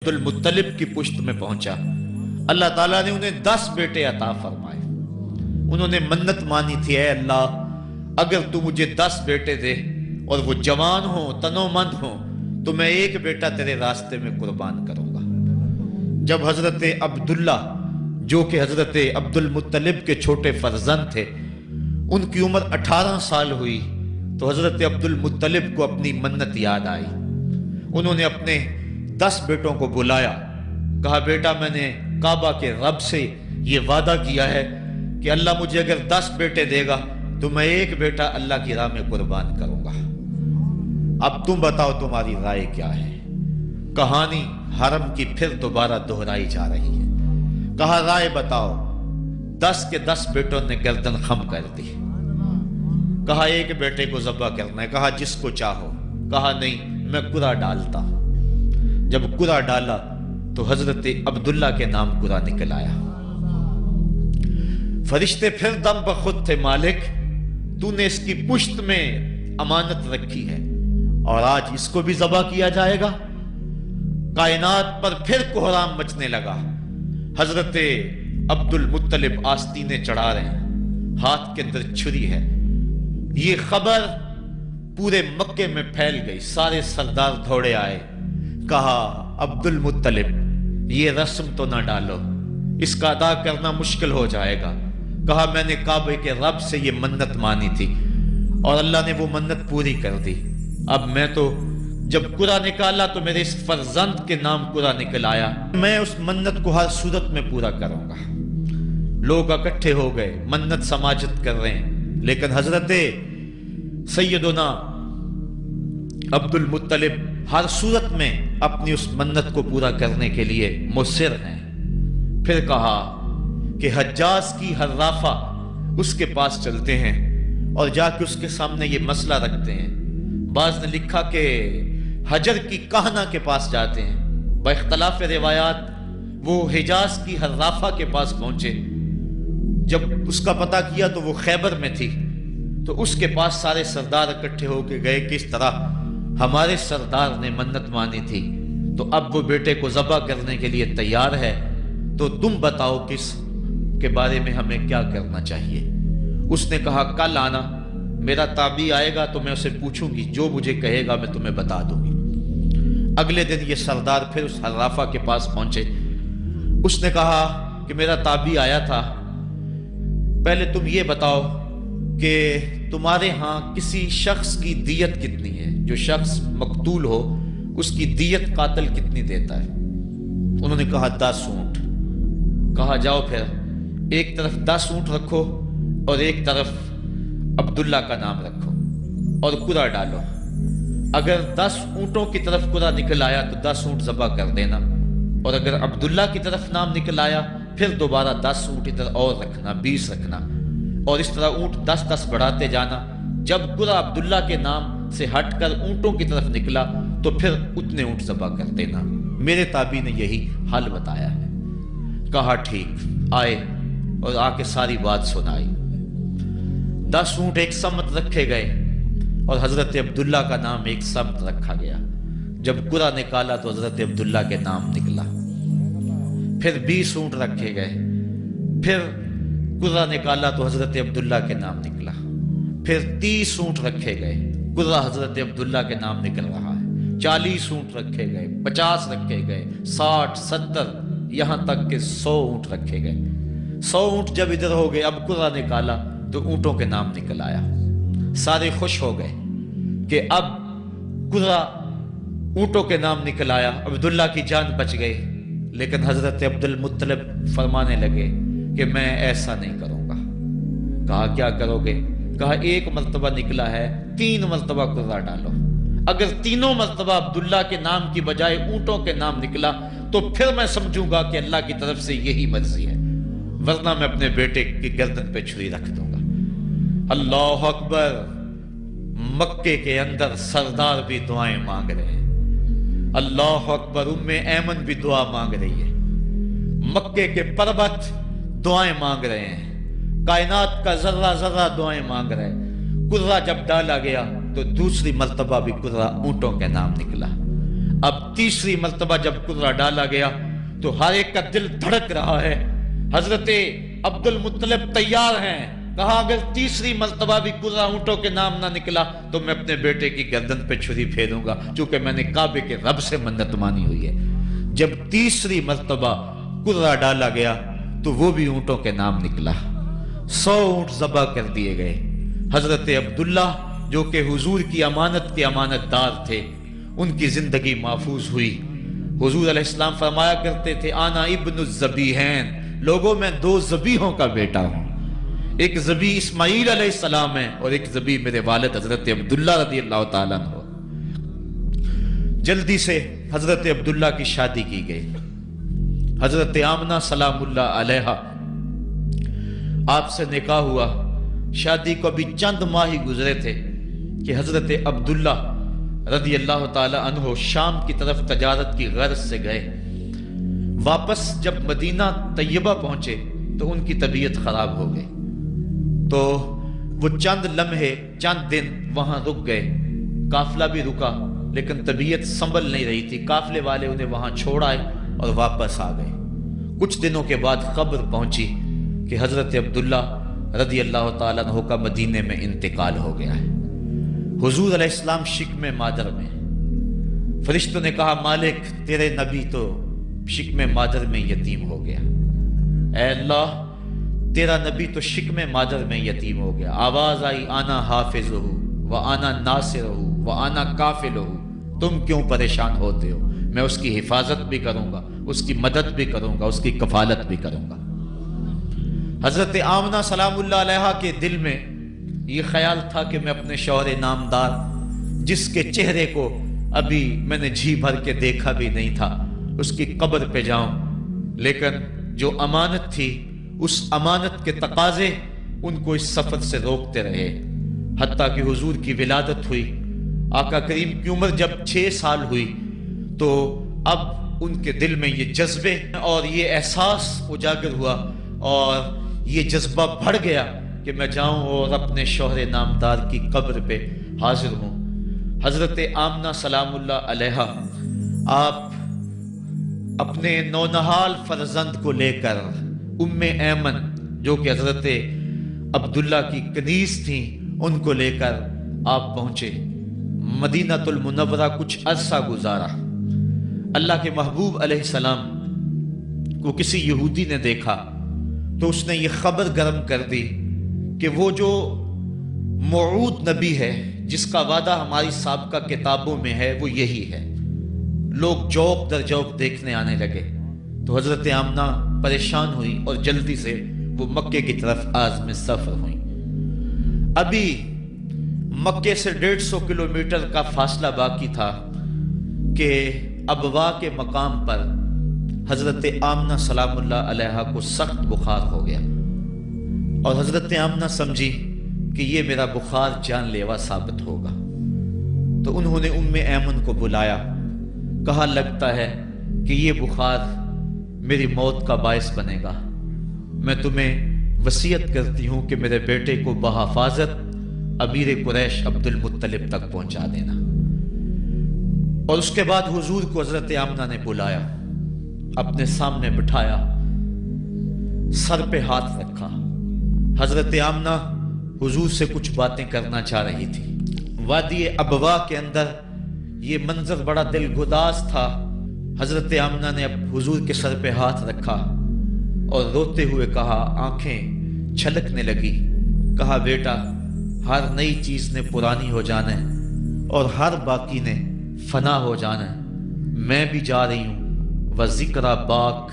عبد المطلب کی پشت میں پہنچا، اللہ تعالیٰ نے انہیں 10 بیٹے عطا فرمائے۔ انہوں نے منت مانی تھی، اے اللہ اگر تو مجھے 10 بیٹے دے اور وہ جوان ہوں، تنو مند ہوں، تو میں ایک بیٹا تیرے راستے میں قربان کروں گا۔ جب حضرت عبداللہ جو کہ حضرت عبد المطلب کے چھوٹے فرزند تھے، ان کی عمر 18 سال ہوئی تو حضرت عبد المطلب کو اپنی منت یاد آئی۔ انہوں نے اپنے 10 بیٹوں کو بلایا، کہا بیٹا میں نے کعبہ کے رب سے یہ وعدہ کیا ہے کہ اللہ مجھے اگر 10 بیٹے دے گا تو میں ایک بیٹا اللہ کی راہ میں قربان کروں گا۔ اب تم بتاؤ تمہاری رائے کیا ہے؟ کہانی حرم کی پھر دوبارہ دہرائی جا رہی ہے۔ کہا رائے بتاؤ۔ 10 کے 10 بیٹوں نے گردن خم کر دی۔ کہا ایک بیٹے کو ذبح کرنا ہے۔ کہا جس کو چاہو۔ کہا نہیں میں قرعہ ڈالتا ہوں۔ جب قرعہ ڈالا تو حضرت عبداللہ کے نام قرعہ نکل آیا۔ فرشتے پھر دم بخود تھے، مالک تو نے اس کی پشت میں امانت رکھی ہے اور آج اس کو بھی ذبح کیا جائے گا۔ کائنات پر پھر کوہرام مچنے لگا۔ حضرت عبد المطلب آستینے چڑھا رہے ہیں، ہاتھ کے اندر چھری ہے۔ یہ خبر پورے مکے میں پھیل گئی، سارے سردار دوڑے آئے۔ کہا عبد المطلب یہ رسم تو نہ ڈالو، اس کا ادا کرنا مشکل ہو جائے گا۔ کہا میں نے کعبے کے رب سے یہ منت مانی تھی اور اللہ نے وہ منت پوری کر دی۔ اب میں تو جب قرعہ نکالا تو میرے اس فرزند کے نام قرعہ نکل آیا، میں اس منت کو ہر صورت میں پورا کروں گا۔ لوگ اکٹھے ہو گئے، منت سماجت کر رہے ہیں، لیکن حضرت سیدنا عبد المطلب ہر صورت میں اپنی اس منت کو پورا کرنے کے لیے مصر ہیں۔ پھر کہا کہ حجاز کی حرافہ اس کے پاس چلتے ہیں اور جا کے اس کے سامنے یہ مسئلہ رکھتے ہیں۔ بعض نے لکھا کہ حجر کی کہنا کے پاس جاتے ہیں۔ با اختلاف روایات وہ حجاز کی حرافہ کے پاس پہنچے۔ جب اس کا پتہ کیا تو وہ خیبر میں تھی، تو اس کے پاس سارے سردار اکٹھے ہو کے گئے کہ اس طرح ہمارے سردار نے منت مانی تھی تو اب وہ بیٹے کو ذبح کرنے کے لیے تیار ہے، تو تم بتاؤ کس کے بارے میں ہمیں کیا کرنا چاہیے۔ اس نے کہا کل آنا، میرا تابعی آئے گا تو میں اسے پوچھوں گی، جو مجھے کہے گا میں تمہیں بتا دوں گی۔ اگلے دن یہ سردار پھر اس حرافہ کے پاس پہنچے۔ اس نے کہا کہ میرا تابعی آیا تھا، پہلے تم یہ بتاؤ کہ تمہارے ہاں کسی شخص کی دیت کتنی ہے، جو شخص مقتول ہو اس کی دیت قاتل کتنی دیتا ہے؟ انہوں نے کہا 10 اونٹ۔ کہا جاؤ پھر ایک طرف 10 اونٹ رکھو اور ایک طرف عبداللہ کا نام رکھو اور قرعہ ڈالو۔ اگر 10 اونٹوں کی طرف قرعہ نکل آیا تو 10 اونٹ ذبح کر دینا، اور اگر عبداللہ کی طرف نام نکل آیا پھر دوبارہ 10 اونٹ ادھر اور رکھنا، 20 رکھنا، اور اس طرح اونٹ 10 بڑھاتے جانا۔ جب قرعہ عبداللہ کے نام سے ہٹ کر اونٹوں کی طرف نکلا تو پھر اتنے اونٹ ذبح کر دینا۔ میرے تابعی نے یہی حل بتایا ہے۔ کہا ٹھیک۔ آئے اور آ کے ساری بات سنائی۔ 10 اونٹ ایک سمت رکھے گئے اور حضرت عبداللہ کا نام ایک سمت رکھا گیا۔ جب قرعہ نکالا تو حضرت عبداللہ کے نام نکلا۔ پھر 20 اونٹ رکھے گئے، پھر قرعہ نکالا تو حضرت عبداللہ کے نام نکلا۔ پھر 30 اونٹ رکھے گئے، قرعہ حضرت عبداللہ کے نام نکل رہا ہے۔ 40 اونٹ رکھے گئے، 50 رکھے گئے، 60، 70، یہاں تک کہ 100 اونٹ رکھے گئے۔ 100 اونٹ جب ادھر ہو گئے، اب قرعہ نکالا تو اونٹوں کے نام نکل آیا۔ سارے خوش ہو گئے کہ اب قرعہ اونٹوں کے نام نکل آیا، عبداللہ کی جان بچ گئی۔ لیکن حضرت عبد المطلب فرمانے لگے کہ میں ایسا نہیں کروں گا۔ کہا کیا کرو گے؟ کہا ایک مرتبہ نکلا ہے، 3 مرتبہ قرعہ ڈالو۔ اگر تینوں مرتبہ عبداللہ کے نام کی بجائے اونٹوں کے نام نکلا تو پھر میں سمجھوں گا کہ اللہ کی طرف سے یہی مرضی ہے، ورنہ میں اپنے بیٹے کی گردن پہ چھری رکھ دوں گا۔ اللہ اکبر! مکے کے اندر سردار بھی دعائیں مانگ رہے ہیں۔ اللہ اکبر! ایمن بھی دعا مانگ رہی ہے، مکے کے پربت دعائیں مانگ رہے ہیں، کائنات کا ذرہ ذرہ دعائیں مانگ رہے ہیں۔ قرعہ جب ڈالا گیا تو دوسری مرتبہ بھی قرعہ اونٹوں کے نام نکلا۔ اب تیسری مرتبہ جب قرہ ڈالا گیا تو ہر ایک کا دل دھڑک رہا ہے. حضرت عبد المطلب تیار ہیں. کہا اگر تیسری مرتبہ بھی قرہ اونٹوں کے نام نہ نکلا تو میں اپنے بیٹے کی گردن پہ چھری پھیروں گا، چونکہ میں نے کعبے کے رب سے منت مانی ہوئی ہے. جب تیسری مرتبہ قرہ ڈالا گیا تو وہ بھی اونٹوں کے نام نکلا. 100 اونٹ ذبح کر دیے گئے. حضرت عبداللہ جو کہ حضور کی امانت کے امانت دار تھے، ان کی زندگی محفوظ ہوئی. حضور علیہ السلام فرمایا کرتے تھے آنا ابن الذبیحین، لوگوں میں 2 ذبیحوں کا بیٹا ہوں. ایک ذبیح اسماعیل علیہ السلام ہے اور ایک ذبیح میرے والد حضرت عبداللہ رضی اللہ تعالیٰ عنہ. جلدی سے حضرت عبداللہ کی شادی کی گئی. حضرت آمنہ سلام اللہ علیہا آپ سے نکاح ہوا. شادی کو ابھی چند ماہ ہی گزرے تھے کہ حضرت عبداللہ رضی اللہ تعالی عنہ شام کی طرف تجارت کی غرض سے گئے. واپس جب مدینہ طیبہ پہنچے تو ان کی طبیعت خراب ہو گئی. تو وہ چند لمحے چند دن وہاں رک گئے. قافلہ بھی رکا لیکن طبیعت سنبھل نہیں رہی تھی. قافلے والے انہیں وہاں چھوڑ آئے اور واپس آ گئے. کچھ دنوں کے بعد خبر پہنچی کہ حضرت عبداللہ رضی اللہ تعالیٰ عنہ کا مدینے میں انتقال ہو گیا ہے. حضور علیہ السلام شکم مادر میں. فرشتوں نے کہا مالک تیرے نبی تو شکم مادر میں یتیم ہو گیا. اے اللہ تیرا نبی تو شکم مادر میں یتیم ہو گیا. آواز آئی آنا حافظہ و آنا ناصرہ و آنا کافلہ. تم کیوں پریشان ہوتے ہو؟ میں اس کی حفاظت بھی کروں گا، اس کی مدد بھی کروں گا، اس کی کفالت بھی کروں گا. حضرت آمنہ سلام اللہ علیہا کے دل میں یہ خیال تھا کہ میں اپنے شوہر نامدار جس کے چہرے کو ابھی میں نے جی بھر کے دیکھا بھی نہیں تھا اس کی قبر پہ جاؤں. لیکن جو امانت تھی اس امانت کے تقاضے ان کو اس سفر سے روکتے رہے. حتیٰ کہ حضور کی ولادت ہوئی. آقا کریم کی عمر جب 6 سال ہوئی تو اب ان کے دل میں یہ جذبے اور یہ احساس اجاگر ہوا اور یہ جذبہ بڑھ گیا کہ میں جاؤں اور اپنے شوہر نامدار کی قبر پہ حاضر ہوں. حضرت آمنہ سلام اللہ علیہا آپ اپنے نونہال فرزند کو لے کر ام ایمن جو کہ حضرت عبداللہ کی کنیز تھیں ان کو لے کر آپ پہنچے. مدینہ المنورہ کچھ عرصہ گزارا. اللہ کے محبوب علیہ السلام کو کسی یہودی نے دیکھا تو اس نے یہ خبر گرم کر دی کہ وہ جو موعود نبی ہے جس کا وعدہ ہماری سابقہ کتابوں میں ہے وہ یہی ہے. لوگ جوق در جوق دیکھنے آنے لگے. تو حضرت آمنہ پریشان ہوئی اور جلدی سے وہ مکے کی طرف عازم سفر ہوئی. ابھی مکے سے 150 کلومیٹر کا فاصلہ باقی تھا کہ ابوا کے مقام پر حضرت آمنہ سلام اللہ علیہا کو سخت بخار ہو گیا اور حضرت آمنہ سمجھی کہ یہ میرا بخار جان لیوا ثابت ہوگا. تو انہوں نے ام ایمن کو بلایا. کہا لگتا ہے کہ یہ بخار میری موت کا باعث بنے گا. میں تمہیں وصیت کرتی ہوں کہ میرے بیٹے کو بحفاظت امیر قریش عبد المطلب تک پہنچا دینا. اور اس کے بعد حضور کو حضرت آمنہ نے بلایا، اپنے سامنے بٹھایا، سر پہ ہاتھ رکھا. حضرت آمنہ حضور سے کچھ باتیں کرنا چاہ رہی تھی. وادی ابوا کے اندر یہ منظر بڑا دلگداز تھا. حضرت آمنہ نے حضور کے سر پہ ہاتھ رکھا اور روتے ہوئے کہا، آنکھیں چھلکنے لگی. کہا بیٹا ہر نئی چیز نے پرانی ہو جانا ہے اور ہر باقی نے فنا ہو جانا ہے. میں بھی جا رہی ہوں وذکر باک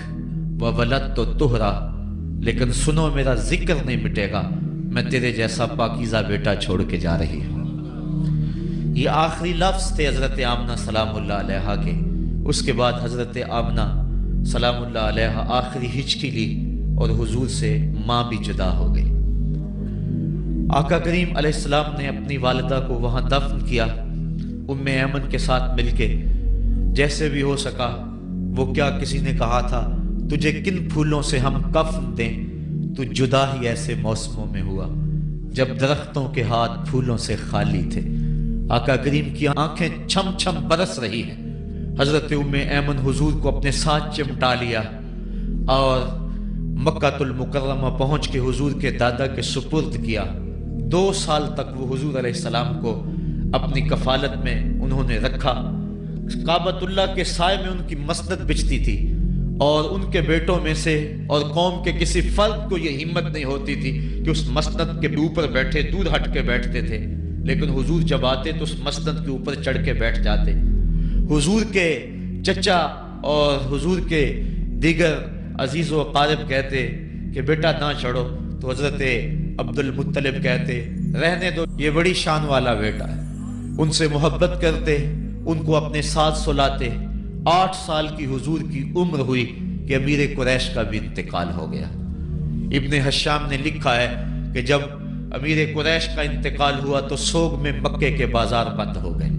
و ولد تو تہرا، لیکن سنو میرا ذکر نہیں مٹے گا. میں تیرے جیسا پاکیزہ بیٹا چھوڑ کے جا رہی ہوں. یہ آخری لفظ تھے حضرت آمنہ سلام اللہ علیہا کے. اس کے بعد حضرت آمنہ سلام اللہ علیہا آخری ہچکی لی اور حضور سے ماں بھی جدا ہو گئی. آقا کریم علیہ السلام نے اپنی والدہ کو وہاں دفن کیا ام ایمن کے ساتھ مل کے. جیسے بھی ہو سکا وہ کیا کسی نے کہا تھا تجھے کن پھولوں سے ہم کفن دیں، تو جدا ہی ایسے موسموں میں ہوا جب درختوں کے ہاتھ پھولوں سے خالی تھے. آقا کریم کی آنکھیں چھم چھم برس رہی ہیں. حضرت ام ایمن حضور کو اپنے ساتھ چمٹا لیا اور مکہ المکرمہ پہنچ کے حضور کے دادا کے سپرد کیا۔ 2 سال تک وہ حضور علیہ السلام کو اپنی کفالت میں انہوں نے رکھا۔ کعبۃ اللہ کے سائے میں ان کی مسند بچتی تھی، اور ان کے بیٹوں میں سے اور قوم کے کسی فرد کو یہ ہمت نہیں ہوتی تھی کہ اس مسند کے اوپر بیٹھے، دور ہٹ کے بیٹھتے تھے، لیکن حضور جب آتے تو اس مسند کے اوپر چڑھ کے بیٹھ جاتے۔ حضور کے چچا اور حضور کے دیگر عزیز و اقارب کہتے کہ بیٹا نہ چڑھو، تو حضرت عبد المطلب کہتے رہنے دو، یہ بڑی شان والا بیٹا ہے۔ ان سے محبت کرتے، ان کو اپنے ساتھ سلاتے۔ 8 سال کی حضور کی عمر ہوئی کہ امیر قریش کا بھی انتقال ہو گیا۔ ابن حشام نے لکھا ہے کہ جب امیر قریش کا انتقال ہوا تو سوگ میں مکے کے بازار بند ہو گئے،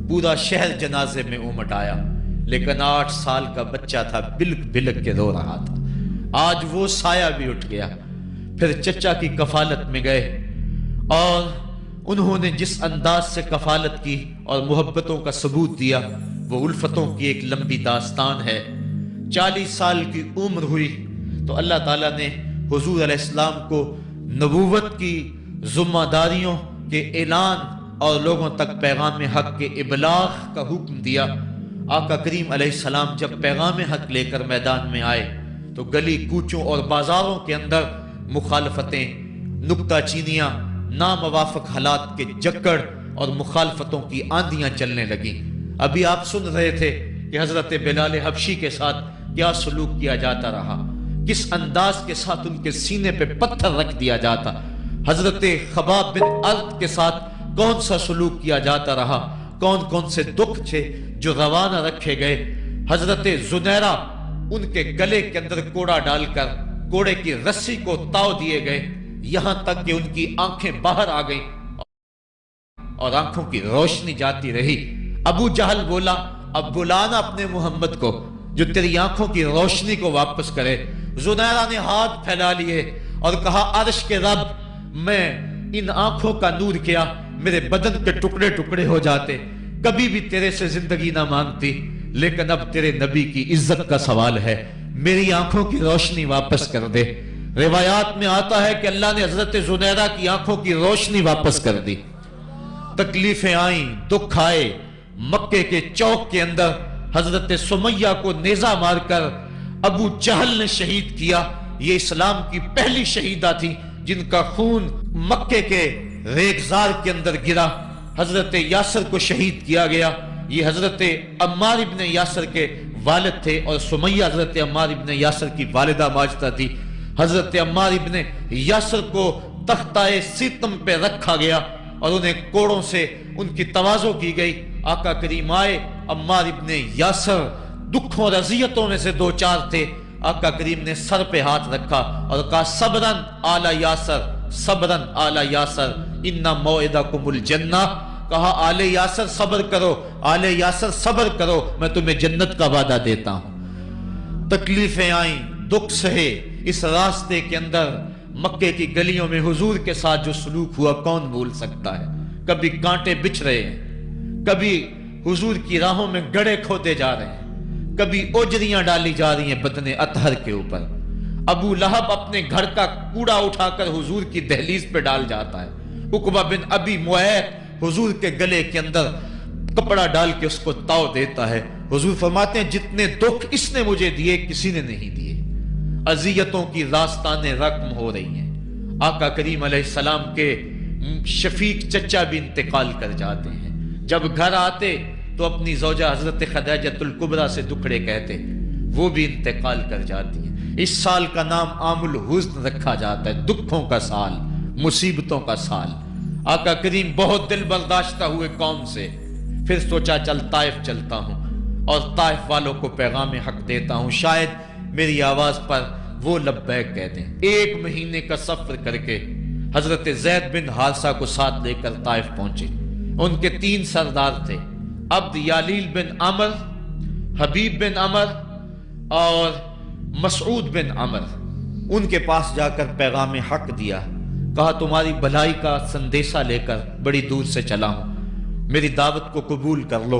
پورا شہر جنازے میں امٹ آیا، لیکن 8 سال کا بچہ تھا، بلک بلک کے رو رہا تھا۔ آج وہ سایہ بھی اٹھ گیا۔ پھر چچا کی کفالت میں گئے، اور انہوں نے جس انداز سے کفالت کی اور محبتوں کا ثبوت دیا، وہ الفتوں کی ایک لمبی داستان ہے۔ 40 سال کی عمر ہوئی تو اللہ تعالیٰ نے حضور علیہ السلام کو نبوت کی ذمہ داریوں کے اعلان اور لوگوں تک پیغام حق کے ابلاغ کا حکم دیا۔ آقا کریم علیہ السلام جب پیغام حق لے کر میدان میں آئے تو گلی کوچوں اور بازاروں کے اندر مخالفتیں، نکتہ چینیاں، ناموافق حالات کے جکڑ اور مخالفتوں کی آندیاں چلنے لگیں۔ ابھی آپ سن رہے تھے کہ حضرت بلال حبشی کے ساتھ کیا سلوک کیا جاتا رہا، کس انداز کے ساتھ ان کے سینے پہ پتھر رکھ دیا جاتا۔ حضرت خباب بن ارد کے ساتھ کون سا سلوک کیا جاتا رہا، کون کون سے دکھ تھے جو روانہ رکھے گئے۔ حضرت زنیرہ، ان کے گلے کے اندر کوڑا ڈال کر کوڑے کی رسی کو تاؤ دیے گئے، یہاں تک کہ ان کی آنکھیں باہر آ گئیں اور آنکھوں کی روشنی جاتی رہی۔ ابو جہل بولا اب بلانا اپنے محمد کو جو تیری آنکھوں کی روشنی کو واپس کرے۔ زنیرہ نے ہاتھ پھیلا لیے اور کہا عرش کے رب، میں ان آنکھوں کا نور کیا میرے بدن کے ٹکڑے ٹکڑے ہو جاتے، کبھی بھی تیرے سے زندگی نہ مانگتی، لیکن اب تیرے نبی کی عزت کا سوال ہے، میری آنکھوں کی روشنی واپس کر دے۔ روایات میں آتا ہے کہ اللہ نے حضرت زنیرہ کی آنکھوں کی روشنی واپس کر دی۔ تکلیفیں آئیں، دکھ آئے۔ مکے کے چوک کے اندر حضرت سمیہ کو نیزہ مار کر ابو جہل نے شہید کیا۔ یہ اسلام کی پہلی شہیدہ تھی جن کا خون مکے کے ریگزار کے اندر گرا۔ حضرت یاسر کو شہید کیا گیا۔ یہ حضرت عمار ابن یاسر کے والد تھے، اور سمیہ حضرت عمار ابن یاسر کی والدہ ماجدہ تھی۔ حضرت عمار ابن یاسر کو تختہ سیتم پہ رکھا گیا اور انہیں کوڑوں سے ان کی تواضع کی گئی۔ آقا کریم آئے، عمار ابن یاسر دکھوں اور اذیتوں میں سے 2-4 تھے۔ آقا کریم نے سر پہ ہاتھ رکھا اور کہا صبرن آل یاسر، صبرن آل یاسر ان موعدکم الجنہ۔ کہا آل یاسر صبر کرو، آل یاسر صبر کرو، میں تمہیں جنت کا وعدہ دیتا ہوں۔ تکلیفیں آئیں، دکھ سہے۔ اس راستے کے اندر مکے کی گلیوں میں حضور کے ساتھ جو سلوک ہوا کون بھول سکتا ہے۔ کبھی کانٹے بچھ رہے ہیں، کبھی حضور کی راہوں میں گڑھے کھودے جا رہے ہیں، کبھی اوجریاں ڈالی جا رہی ہیں بدن اطہر کے اوپر۔ ابو لہب اپنے گھر کا کوڑا اٹھا کر حضور کی دہلیز پہ ڈال جاتا ہے۔ عقبہ بن ابی معیط حضور کے گلے کے اندر کپڑا ڈال کے اس کو تاؤ دیتا ہے۔ حضور فرماتے ہیں جتنے دکھ اس نے مجھے دیے کسی نے نہیں دیے۔ اذیتوں کی داستانیں رقم ہو رہی ہیں۔ آقا کریم علیہ السلام کے شفیق چچا بھی انتقال کر جاتے ہیں۔ جب گھر آتے تو اپنی زوجہ حضرت خدیجہ الکبریٰ سے دکھڑے کہتے، وہ بھی انتقال کر جاتی ہیں۔ اس سال کا نام عام الحزن رکھا جاتا ہے، دکھوں کا سال، مصیبتوں کا سال۔ آقا کریم بہت دل برداشتہ ہوئے قوم سے، پھر سوچا چل طائف چلتا ہوں اور طائف والوں کو پیغام حق دیتا ہوں، شاید میری آواز پر وہ لبیک کہہ دیں۔ 1 مہینے کا سفر کر کے حضرت زید بن حارثہ کو ساتھ لے کر طائف پہنچے۔ ان کے 3 سردار تھے، عبد یالیل بن عمر، حبیب بن عمر اور مسعود بن عمر۔ ان کے پاس جا کر پیغام حق دیا، کہا تمہاری بھلائی کا سندیشہ لے کر بڑی دور سے چلا ہوں، میری دعوت کو قبول کر لو۔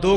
2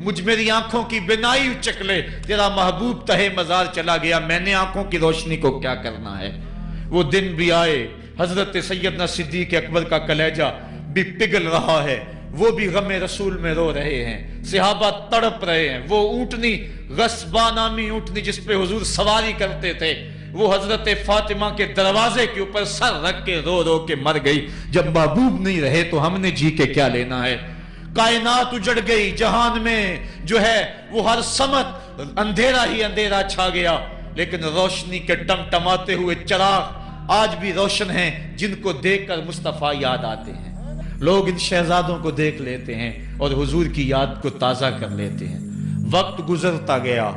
مجھ میری آنکھوں کی بینائی اچک لے، تیرا محبوب تہے مزار چلا گیا، میں نے آنکھوں کی روشنی کو کیا کرنا ہے۔ وہ دن بھی آئے، حضرت سیدنا صدیق اکبر کا کلیجہ بھی پگھل رہا ہے، وہ بھی غم رسول میں رو رہے ہیں، صحابہ تڑپ رہے ہیں۔ وہ اونٹنی، غصبہ نامی اونٹنی جس پہ حضور سواری کرتے تھے، وہ حضرت فاطمہ کے دروازے کے اوپر سر رکھ کے رو رو کے مر گئی۔ جب محبوب نہیں رہے تو ہم نے جی کے کیا لینا ہے۔ کائنات اجڑ گئی، جہان میں جو ہے وہ ہر سمت اندھیرا ہی اندھیرا چھا گیا، لیکن روشنی کے ٹمٹماتے ہوئے چراغ آج بھی روشن ہیں، جن کو دیکھ کر مصطفیٰ یاد آتے ہیں۔ لوگ ان شہزادوں کو دیکھ لیتے ہیں اور حضور کی یاد کو تازہ کر لیتے ہیں۔ وقت گزرتا گیا،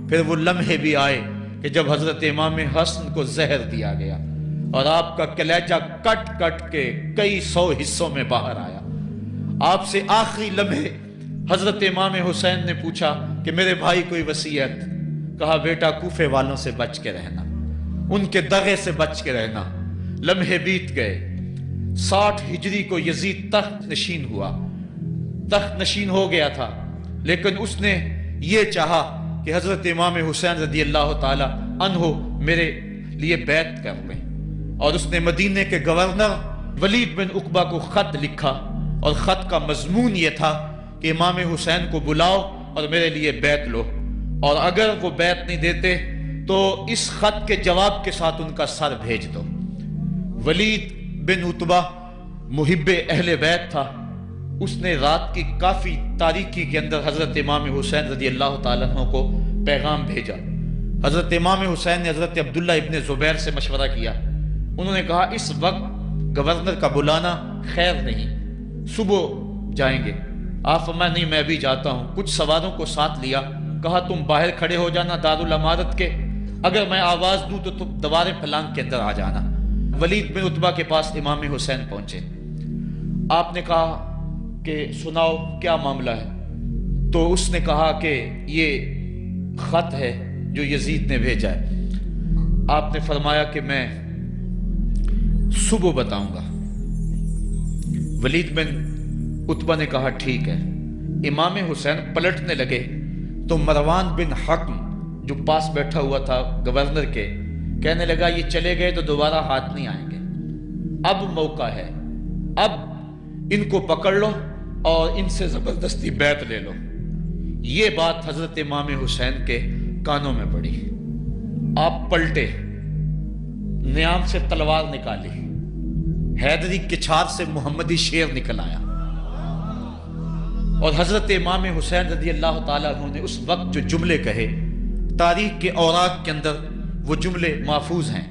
پھر وہ لمحے بھی آئے کہ جب حضرت امام حسن کو زہر دیا گیا اور آپ کا کلیجہ کٹ کٹ کے کئی سو حصوں میں باہر آیا۔ آپ سے آخری لمحے حضرت امام حسین نے پوچھا کہ میرے بھائی کوئی وصیت؟ کہا بیٹا کوفے والوں سے بچ کے رہنا، ان کے دغے سے بچ کے رہنا۔ لمحے بیت گئے، 60 ہجری کو یزید تخت نشین ہوا، تخت نشین ہو گیا تھا، لیکن اس نے یہ چاہا کہ حضرت امام حسین رضی اللہ تعالی عنہ میرے لیے بیعت کر لیں، اور اس نے مدینے کے گورنر ولید بن عقبہ کو خط لکھا، اور خط کا مضمون یہ تھا کہ امام حسین کو بلاؤ اور میرے لیے بیعت لو، اور اگر وہ بیعت نہیں دیتے تو اس خط کے جواب کے ساتھ ان کا سر بھیج دو۔ ولید بن عتبہ محب اہل بیت تھا، اس نے رات کی کافی تاریکی کے اندر حضرت امام حسین رضی اللہ تعالیٰ عنہ کو پیغام بھیجا۔ حضرت امام حسین نے حضرت عبداللہ ابن زبیر سے مشورہ کیا، انہوں نے کہا اس وقت گورنر کا بلانا خیر نہیں، صبح جائیں گے۔ آپ فرمایا نہیں میں بھی جاتا ہوں۔ کچھ سواروں کو ساتھ لیا، کہا تم باہر کھڑے ہو جانا دارالامارت کے، اگر میں آواز دوں تو تم دوارے پھلانگ کے اندر آ جانا۔ ولید بن عتبہ کے پاس امام حسین پہنچے، آپ نے کہا کہ سناؤ کیا معاملہ ہے؟ تو اس نے کہا کہ یہ خط ہے جو یزید نے بھیجا ہے۔ آپ نے فرمایا کہ میں صبح بتاؤں گا۔ ولید بن عتبہ نے کہا ٹھیک ہے۔ امام حسین پلٹنے لگے تو مروان بن حکم جو پاس بیٹھا ہوا تھا گورنر کے، کہنے لگا یہ چلے گئے تو دوبارہ ہاتھ نہیں آئیں گے، اب موقع ہے، اب ان کو پکڑ لو اور ان سے زبردستی بیعت لے لو۔ یہ بات حضرت امام حسین کے کانوں میں پڑی، آپ پلٹے، نیام سے تلوار نکالی، حیدری کچھار سے محمدی شیر نکل آیا، اور حضرت امام حسین رضی اللہ تعالیٰ عنہ نے اس وقت جو جملے کہے، تاریخ کے اوراق کے اندر وہ جملے محفوظ ہیں۔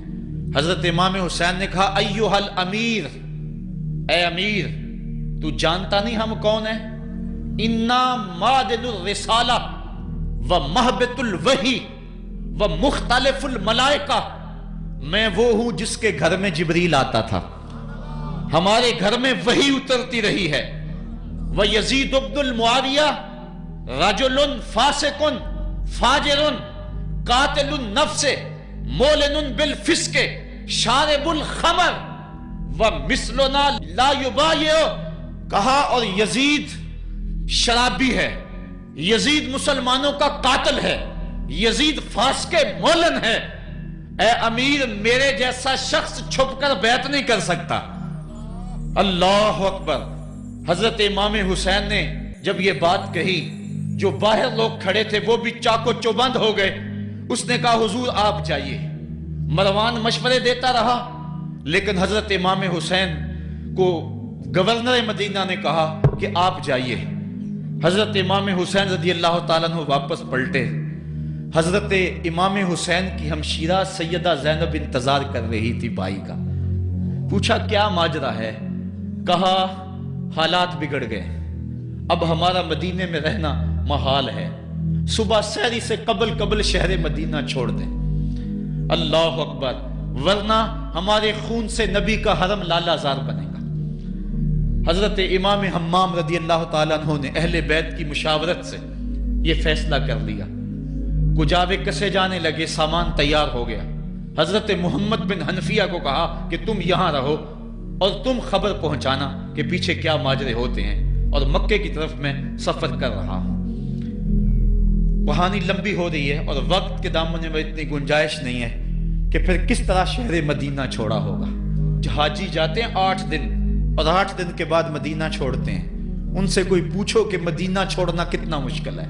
حضرت امام حسین نے کہا ایھا الامیر، اے امیر تو جانتا نہیں ہم کون ہیں؟ انا معدن الرسالہ و محبت الوحی و مختلف الملائکہ، میں وہ ہوں جس کے گھر میں جبریل آتا تھا، ہمارے گھر میں وحی اترتی رہی ہے۔ وَيَزِيدُ بْنُ الْمُعَاوِيَةِ رَجُلٌ فَاسِقٌ فَاجِرٌ قَاتِلُ النَّفْسِ مُعْلِنٌ بِالْفِسْقِ شَارِبُ الْخَمْرِ وَمِثْلُنَا لَا يُبَايِعُ، کہا اور یزید شرابی ہے، یزید مسلمانوں کا قاتل ہے، یزید فاسق مولن ہے، اے امیر میرے جیسا شخص چھپ کر بیعت نہیں کر سکتا۔ اللہ اکبر۔ حضرت امام حسین نے جب یہ بات کہی، جو باہر لوگ کھڑے تھے وہ بھی چاقو چوبند ہو گئے۔ اس نے کہا حضور آپ جائیے۔ مروان مشورے دیتا رہا، لیکن حضرت امام حسین کو گورنر مدینہ نے کہا کہ آپ جائیے۔ حضرت امام حسین رضی اللہ تعالیٰ عنہ واپس پلٹے۔ حضرت امام حسین کی ہمشیرہ سیدہ زینب انتظار کر رہی تھی بھائی کا۔ پوچھا کیا ماجرا ہے؟ کہا حالات بگڑ گئے، اب ہمارا مدینے میں رہنا محال ہے، صبح سحری سے قبل شہر مدینہ چھوڑ دیں۔ اللہ اکبر، ورنہ ہمارے خون سے نبی کا حرم لالا زار بنے گا۔ حضرت امام حمام رضی اللہ تعالیٰ عنہ نے اہل بیت کی مشاورت سے یہ فیصلہ کر لیا۔ کجاوے کسے جانے لگے، سامان تیار ہو گیا۔ حضرت محمد بن حنفیہ کو کہا کہ تم یہاں رہو اور تم خبر پہنچانا کہ پیچھے کیا ماجرے ہوتے ہیں، اور مکے کی طرف میں سفر کر رہا ہوں۔ کہانی لمبی ہو رہی ہے اور وقت کے دامن میں اتنی گنجائش نہیں ہے کہ پھر کس طرح شہر مدینہ چھوڑا ہوگا. حاجی جاتے ہیں 8 دن اور 8 دن کے بعد مدینہ چھوڑتے ہیں. ان سے کوئی پوچھو کہ مدینہ چھوڑنا کتنا مشکل ہے.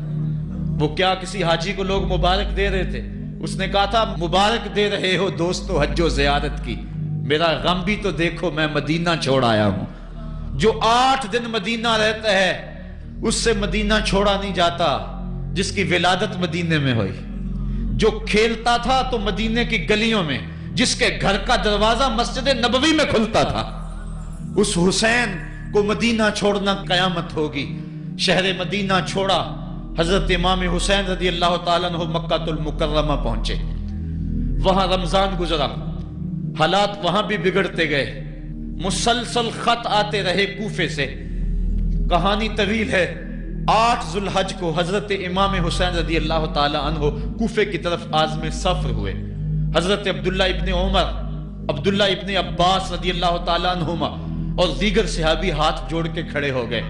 وہ کیا کسی حاجی کو لوگ مبارک دے رہے تھے؟ اس نے کہا تھا مبارک دے رہے ہو دوستو حج و زیارت کی، میرا غم بھی تو دیکھو، میں مدینہ چھوڑ آیا ہوں. جو 8 دن مدینہ رہتا ہے اس سے مدینہ چھوڑا نہیں جاتا جس کی ولادت مدینے میں ہوئی. جو کھیلتا تھا تو مدینے کی گلیوں میں، جس کے گھر کا دروازہ مسجد نبوی میں کھلتا تھا، اس حسین کو مدینہ چھوڑنا قیامت ہوگی. شہر مدینہ چھوڑا. حضرت امام حسین رضی اللہ تعالیٰ عنہ مکہ المکرمہ پہنچے. وہاں رمضان گزرا، حالات وہاں بھی بگڑتے گئے. مسلسل خط آتے رہے کوفے سے. کہانی طویل ہے. 8 ذو الحج کو حضرت امام حسین رضی اللہ تعالیٰ عنہ کوفے کی طرف عازم سفر ہوئے. حضرت عبداللہ ابن عمر، عبداللہ ابن عباس رضی اللہ تعالیٰ عنہما اور دیگر صحابی ہاتھ جوڑ کے کھڑے ہو گئے.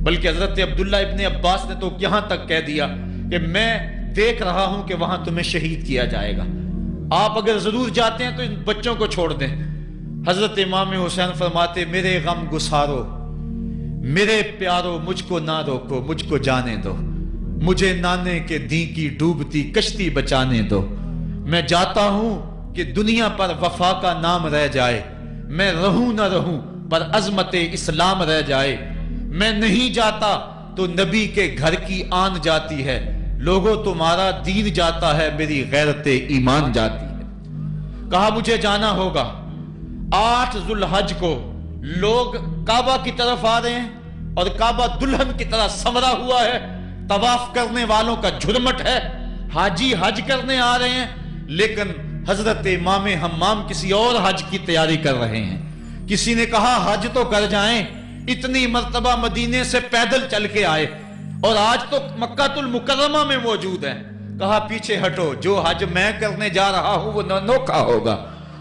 بلکہ حضرت عبداللہ ابن عباس نے تو یہاں تک کہہ دیا کہ میں دیکھ رہا ہوں کہ وہاں تمہیں شہید کیا جائے گا، آپ اگر ضرور جاتے ہیں تو ان بچوں کو چھوڑ دیں. حضرت امام حسین فرماتے میرے غم گسارو، میرے پیارو مجھ کو نہ روکو، مجھ کو جانے دو، مجھے نانے کے دی کی ڈوبتی کشتی بچانے دو. میں جاتا ہوں کہ دنیا پر وفا کا نام رہ جائے، میں رہوں نہ رہوں پر عظمت اسلام رہ جائے. میں نہیں جاتا تو نبی کے گھر کی آن جاتی ہے. لوگوں تمہارا دین جاتا ہے، میری غیرت ایمان جاتی ہے. کہا مجھے جانا ہوگا. 8 ذو الحج کو لوگ کعبہ کی طرف آ رہے ہیں اور کعبہ دلہن کی طرح سنورا ہوا ہے. طواف کرنے والوں کا جھرمٹ ہے. حاجی حج کرنے آ رہے ہیں لیکن حضرت امام حمام کسی اور حج کی تیاری کر رہے ہیں. کسی نے کہا حج تو کر جائیں، اتنی مرتبہ مدینے سے پیدل چل کے آئے اور آج تو مکہ المکرمہ میں موجود ہے. کہا پیچھے ہٹو، جو حج میں کرنے جا رہا ہوں وہ انوکھا ہوگا،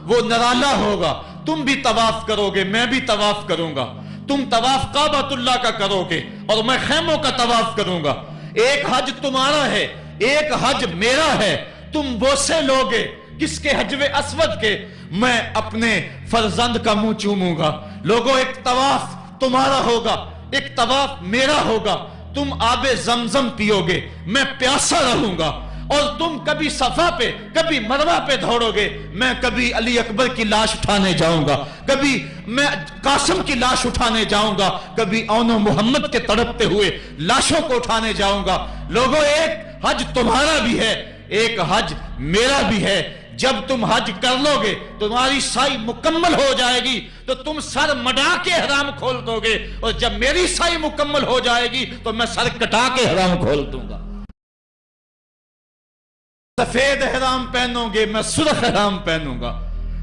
وہ نرالا ہوگا. تم بھی طواف کرو گے، میں بھی طواف کروں گا. تم طواف کعبۃ اللہ کا کرو گے اور میں خیموں کا طواف کروں گا. ایک حج تمہارا ہے، ایک حج میرا ہے. تم بوسے لوگے کس کے حجر اسود کے، میں اپنے فرزند کا منہ چوموں گا. لوگوں ایک طواف تمہارا ہوگا، ایک طواف میرا ہوگا. تم آب زمزم پیو گے، میں پیاسا رہوں گا. اور تم کبھی صفا پہ کبھی مروہ پہ دوڑو گے، میں کبھی علی اکبر کی لاش اٹھانے جاؤں گا، کبھی میں قاسم کی لاش اٹھانے جاؤں گا، کبھی اون و محمد کے تڑپتے ہوئے لاشوں کو اٹھانے جاؤں گا. لوگوں ایک حج تمہارا بھی ہے، ایک حج میرا بھی ہے. جب تم حج کر لو گے تمہاری سائی مکمل ہو جائے گی تو تم سر مڈا کے حرام کھول دو گے، اور جب میری سائی مکمل ہو جائے گی تو میں سر کٹا کے حرام کھول دوں گا. سفید حرام پہنو گے، میں سرخ حرام پہنوں گا.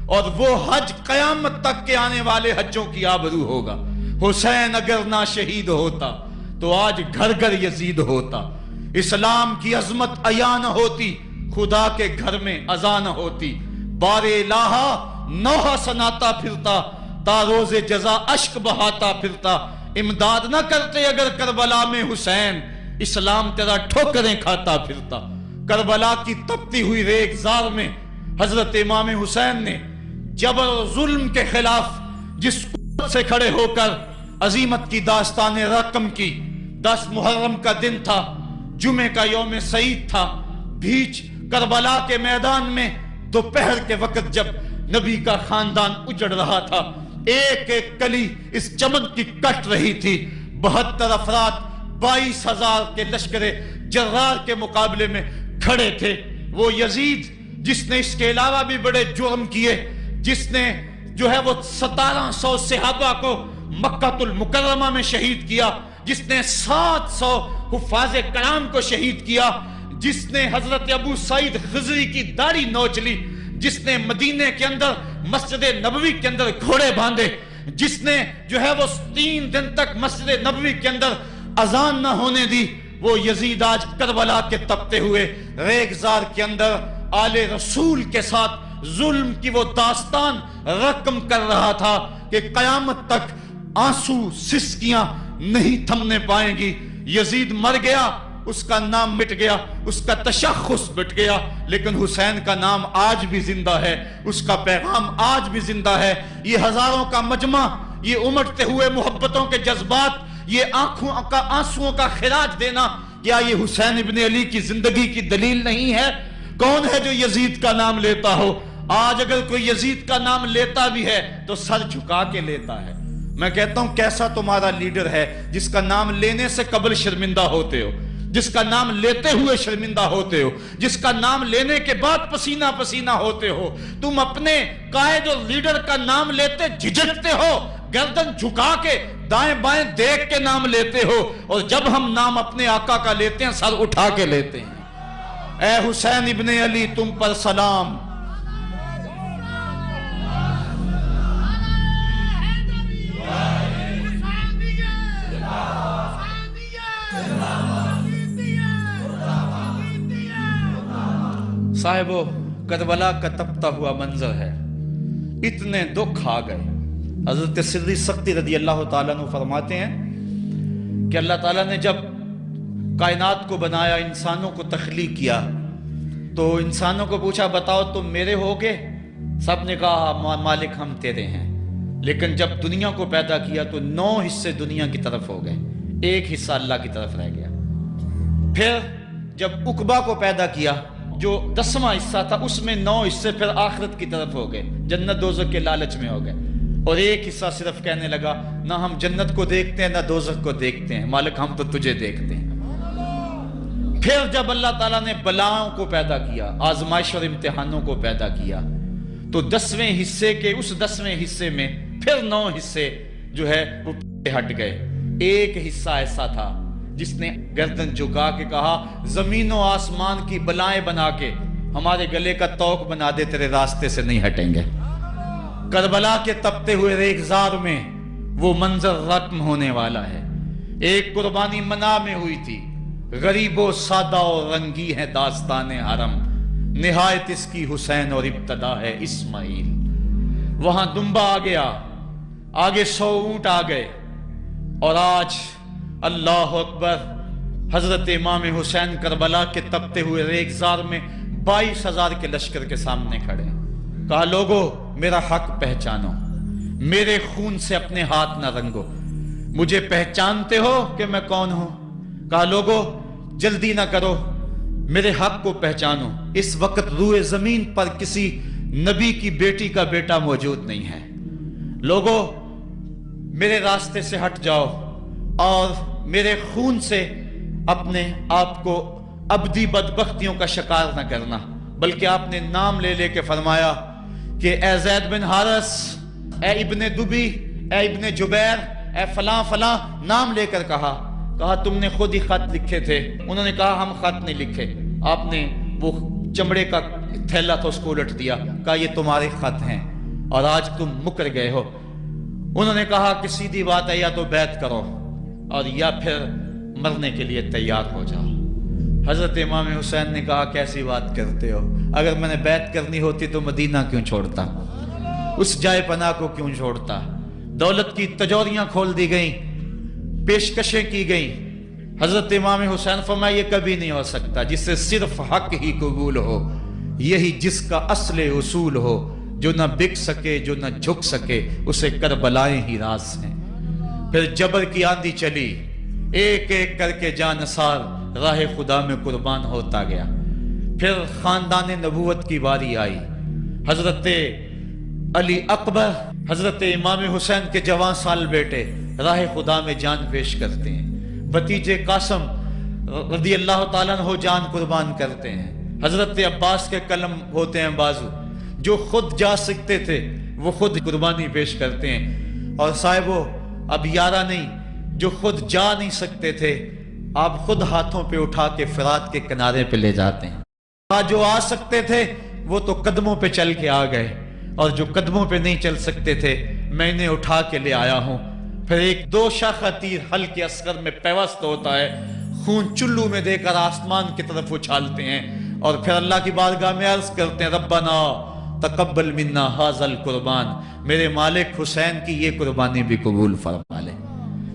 اور وہ حج قیامت تک کے آنے والے حجوں کی آبرو ہوگا. حسین اگر نہ شہید ہوتا تو آج گھر گھر یزید ہوتا. اسلام کی عظمت عیاں نہ ہوتی، خدا کے گھر میں اذان نہ ہوتی. بار الہا نوحہ سناتا پھرتا، تا روز جزا اشک بہاتا پھرتا. امداد نہ کرتے اگر کربلا میں حسین، اسلام تیرا ٹھوکریں کھاتا پھرتا. کربلا کی تپتی ہوئی ریگزار میں حضرت امام حسین نے جبر و ظلم کے خلاف جس قوت سے کھڑے ہو کر عظیمت کی داستان رقم کی. 10 محرم کا دن تھا، جمعے کا یوم سعید تھا. بھیچ کربلا کے میدان میں دوپہر کے وقت جب نبی کا خاندان اجڑ رہا تھا، ایک ایک کلی اس چمن کی کٹ رہی تھی. 72 افراد 22,000 کے لشکر جرار کے مقابلے میں کھڑے تھے. وہ یزید جس نے اس کے علاوہ بھی بڑے جرم کیے، جس نے جو ہے وہ 1700 صحابہ کو مکہ المکرمہ میں شہید کیا، جس نے 700 حفاظ کرام کو شہید کیا، جس نے حضرت ابو سعید خضری کی داڑھی نوچ لی، جس نے مدینے کے اندر مسجد نبوی کے اندر گھوڑے باندھے، جس نے جو ہے وہ 3 دن تک مسجد نبوی کے اندر اذان نہ ہونے دی، وہ یزید آج کربلا کے تپتے ہوئے ریگزار کے اندر آل رسول کے ساتھ ظلم کی وہ داستان رقم کر رہا تھا کہ قیامت تک آنسو سسکیاں نہیں تھمنے پائیں گی. یزید مر گیا اس کا نام مٹ گیا، اس کا تشخص مٹ گیا، لیکن حسین کا نام آج بھی زندہ ہے، اس کا پیغام آج بھی زندہ ہے۔ یہ ہزاروں کا مجمع، یہ امٹتے ہوئے محبتوں کے جذبات، یہ آنکھوں کا آنسوؤں کا خراج دینا، کیا یہ حسین ابن علی کی زندگی کی دلیل نہیں ہے؟ کون ہے جو یزید کا نام لیتا ہو؟ آج اگر کوئی یزید کا نام لیتا بھی ہے تو سر جھکا کے لیتا ہے۔ میں کہتا ہوں کیسا تمہارا لیڈر ہے جس کا نام لینے سے قبل شرمندہ ہوتے ہو، جس کا نام لیتے ہوئے شرمندہ ہوتے ہو، جس کا نام لینے کے بعد پسینہ پسینہ ہوتے ہو۔ تم اپنے قائد اور لیڈر کا نام لیتے جھجکتے ہو، گردن جھکا کے دائیں بائیں دیکھ کے نام لیتے ہو، اور جب ہم نام اپنے آقا کا لیتے ہیں سر اٹھا کے لیتے ہیں۔ اے حسین ابن علی تم پر سلام۔ صاحبو، کربلا کا تپتا ہوا منظر ہے، اتنے دکھ آ گئے۔ حضرت سری سختی رضی اللہ تعالیٰ عنہ فرماتے ہیں کہ اللہ تعالیٰ نے جب کائنات کو بنایا، انسانوں کو تخلیق کیا، تو انسانوں کو پوچھا بتاؤ تم میرے ہوگے؟ سب نے کہا مالک ہم تیرے ہیں۔ لیکن جب دنیا کو پیدا کیا تو 9 حصے دنیا کی طرف ہو گئے، 1 حصہ اللہ کی طرف رہ گیا۔ پھر جب عقبہ کو پیدا کیا جو 10واں حصہ تھا، اس میں 9 حصے پھر آخرت کی طرف ہو گئے، جنت دوزخ کے لالچ میں ہو گئے، اور 1 حصہ صرف کہنے لگا نہ ہم جنت کو دیکھتے ہیں نہ دوزخ کو دیکھتے ہیں، مالک ہم تو تجھے دیکھتے ہیں۔ پھر جب اللہ تعالیٰ نے بلاؤں کو پیدا کیا، آزمائش اور امتحانوں کو پیدا کیا، تو 10ویں حصے کے اس 10ویں حصے میں پھر 9 حصے جو ہے وہ ہٹ گئے۔ 1 حصہ ایسا تھا جس نے گردن جھکا کے کہا زمین و آسمان کی بلائیں بنا کے ہمارے گلے کا توق بنا دے، تیرے راستے سے نہیں ہٹیں گے۔ کربلا کے تپتے ہوئے ریگزار میں وہ منظر رقم ہونے والا ہے۔ ایک قربانی منا میں ہوئی تھی، غریب و سادہ اور رنگی ہے داستان حرم، نہایت اس کی حسین اور ابتدا ہے اسماعیل۔ وہاں دمبا آ گیا، آگے 100 اونٹ آ گئے، اور آج اللہ اکبر، حضرت امام حسین کربلا کے تپتے ہوئے ریگزار میں 22,000 کے لشکر کے سامنے کھڑے۔ کہا لوگو میرا حق پہچانو، میرے خون سے اپنے ہاتھ نہ رنگو، مجھے پہچانتے ہو کہ میں کون ہوں؟ کہا لوگو جلدی نہ کرو، میرے حق کو پہچانو، اس وقت روئے زمین پر کسی نبی کی بیٹی کا بیٹا موجود نہیں ہے، لوگو میرے راستے سے ہٹ جاؤ اور میرے خون سے اپنے آپ کو ابدی بدبختیوں کا شکار نہ کرنا۔ بلکہ آپ نے نام لے لے کے فرمایا کہ اے زید بن حارث، اے ابن دبی، اے ابن جبیر، اے فلاں فلاں، نام لے کر کہا تم نے خود ہی خط لکھے تھے؟ انہوں نے کہا ہم خط نہیں لکھے۔ آپ نے وہ چمڑے کا تھیلا تھا اس کو الٹ دیا، کہا یہ تمہارے خط ہیں اور آج تم مکر گئے ہو۔ انہوں نے کہا کہ سیدھی بات ہے، یا تو بیعت کرو اور یا پھر مرنے کے لیے تیار ہو جاؤ۔ حضرت امام حسین نے کہا کیسی بات کرتے ہو، اگر میں نے بیعت کرنی ہوتی تو مدینہ کیوں چھوڑتا، اس جائے پناہ کو کیوں چھوڑتا؟ دولت کی تجوریاں کھول دی گئیں، پیشکشیں کی گئیں۔ حضرت امام حسین فرمایا یہ کبھی نہیں ہو سکتا، جس سے صرف حق ہی قبول ہو، یہی جس کا اصل اصول ہو، جو نہ بک سکے جو نہ جھک سکے، اسے کربلائیں ہی راز ہیں۔ پھر جبر کی آندھی چلی، ایک ایک کر کے جانثار راہ خدا میں قربان ہوتا گیا۔ پھر خاندان نبوت کی باری آئی، حضرت علی اکبر، حضرت امام حسین کے جوان سال بیٹے راہ خدا میں جان پیش کرتے ہیں، بھتیجے قاسم رضی اللہ تعالیٰ عنہ جان قربان کرتے ہیں، حضرت عباس کے قلم ہوتے ہیں بازو، جو خود جا سکتے تھے وہ خود قربانی پیش کرتے ہیں۔ اور صاحبو اب یارہ نہیں، جو خود جا نہیں سکتے تھے آپ خود ہاتھوں پہ اٹھا کے فرات کے کنارے پہ لے جاتے ہیں۔ جو آ سکتے تھے وہ تو قدموں پہ چل کے آ گئے، اور جو قدموں پہ نہیں چل سکتے تھے میں انہیں اٹھا کے لے آیا ہوں۔ پھر ایک 2 شاخہ تیر حلق اصغر میں پیوست ہوتا ہے، خون چلو میں دے کر آسمان کی طرف اچھالتے ہیں، اور پھر اللہ کی بارگاہ میں عرض کرتے ہیں ربنا تقبل منا ھذا القربان، میرے مالک حسین کی یہ قربانی بھی قبول فرما لے۔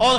اور